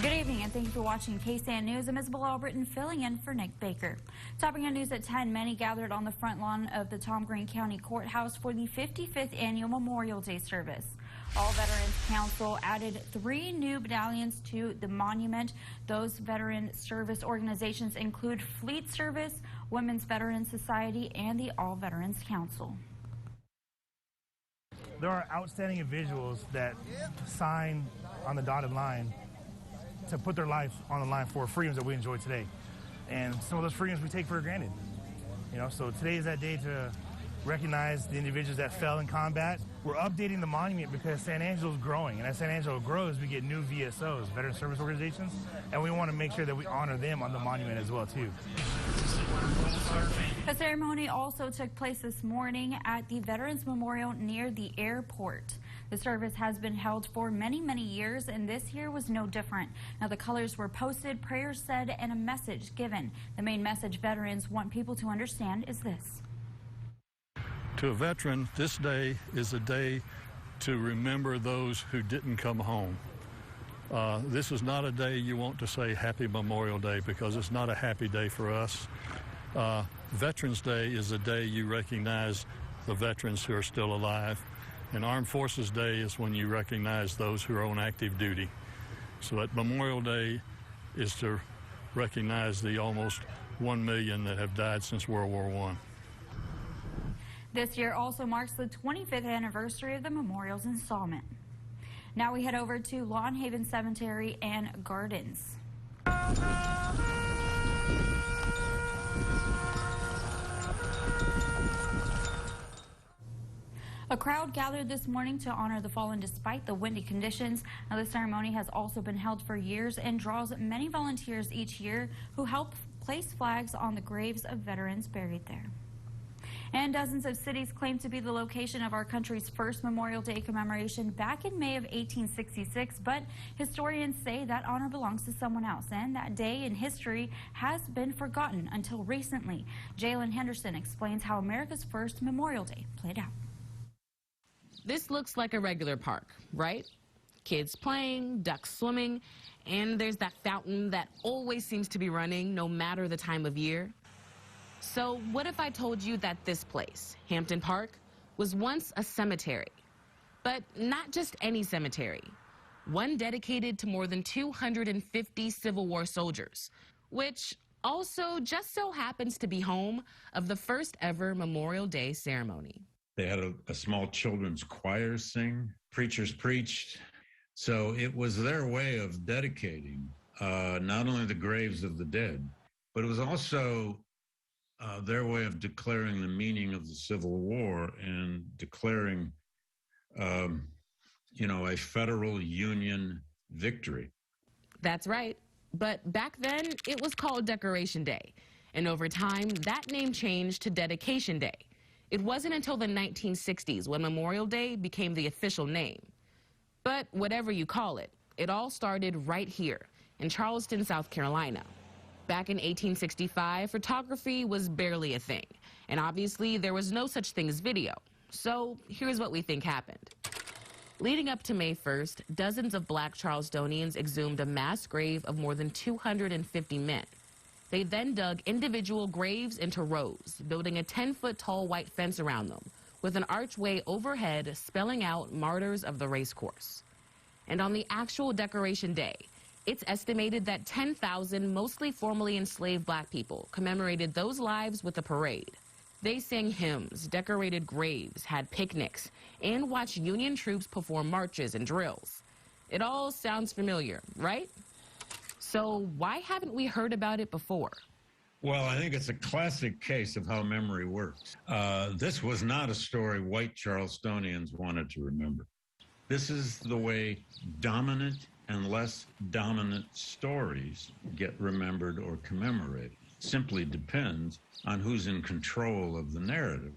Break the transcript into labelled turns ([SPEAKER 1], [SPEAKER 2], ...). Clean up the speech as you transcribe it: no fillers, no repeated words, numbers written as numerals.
[SPEAKER 1] Good evening and thank you for watching KSAN News. I'm Isabel Albritton filling in for Nick Baker. Topping our news at 10, many gathered on the front lawn of the Tom Green County Courthouse for the 55th annual Memorial Day service. All Veterans Council added 3 new battalions to the monument. Those veteran service organizations include Fleet Service, Women's Veterans Society, and the All Veterans Council.
[SPEAKER 2] There are outstanding individuals that sign on the dotted line to put their life on the line for freedoms that we enjoy today. And some of those freedoms we take for granted. So today is that day to recognize the individuals that fell in combat. We're updating the monument because San Angelo's growing, and as San Angelo grows, we get new VSOs, Veteran Service Organizations, and we want to make sure that we honor them on the monument as well, too.
[SPEAKER 1] A ceremony also took place this morning at the Veterans Memorial near the airport. The service has been held for many, many years, and this year was no different. Now, the colors were posted, prayers said, and a message given. The main message veterans want people to understand is this.
[SPEAKER 3] To a veteran, this day is a day to remember those who didn't come home. This is not a day you want to say Happy Memorial Day because it's not a happy day for us. Veterans Day is a day you recognize the veterans who are still alive. And Armed Forces Day is when you recognize those who are on active duty. So that Memorial Day is to recognize the almost 1 million that have died since World War I.
[SPEAKER 1] This year also marks the 25th anniversary of the memorial's installment. Now we head over to Lawn Haven Cemetery and Gardens. A crowd gathered this morning to honor the fallen despite the windy conditions. Now, the ceremony has also been held for years and draws many volunteers each year who help place flags on the graves of veterans buried there. And dozens of cities claim to be the location of our country's first Memorial Day commemoration back in May of 1866, but historians say that honor belongs to someone else, and that day in history has been forgotten until recently. Jalen Henderson explains how America's first Memorial Day played out.
[SPEAKER 4] This looks like a regular park, right? Kids playing, ducks swimming, and there's that fountain that always seems to be running no matter the time of year. So what if I told you that this place, Hampton Park, was once a cemetery? But not just any cemetery. One dedicated to more than 250 Civil War soldiers, which also just so happens to be home of the first ever Memorial Day ceremony.
[SPEAKER 5] They had a small children's choir sing, preachers preached. So it was their way of dedicating not only the graves of the dead, but it was also their way of declaring the meaning of the Civil War and declaring, a federal union victory. That's
[SPEAKER 4] right. But back then, it was called Decoration Day. And over time, that name changed to Dedication Day. It wasn't until the 1960s when Memorial Day became the official name. But whatever you call it, it all started right here in Charleston, South Carolina. Back in 1865, photography was barely a thing. And obviously, there was no such thing as video. So here's what we think happened. Leading up to May 1st, dozens of black Charlestonians exhumed a mass grave of more than 250 men. They then dug individual graves into rows, building a 10-foot-tall white fence around them, with an archway overhead spelling out Martyrs of the Racecourse. And on the actual Decoration Day, it's estimated that 10,000 mostly formerly enslaved black people commemorated those lives with a parade. They sang hymns, decorated graves, had picnics, and watched Union troops perform marches and drills. It all sounds familiar, right? So why haven't we heard about it before?
[SPEAKER 5] Well, I think it's a classic case of how memory works. This was not a story white Charlestonians wanted to remember. This is the way dominant and less dominant stories get remembered or commemorated. Simply depends on who's in control of the narrative.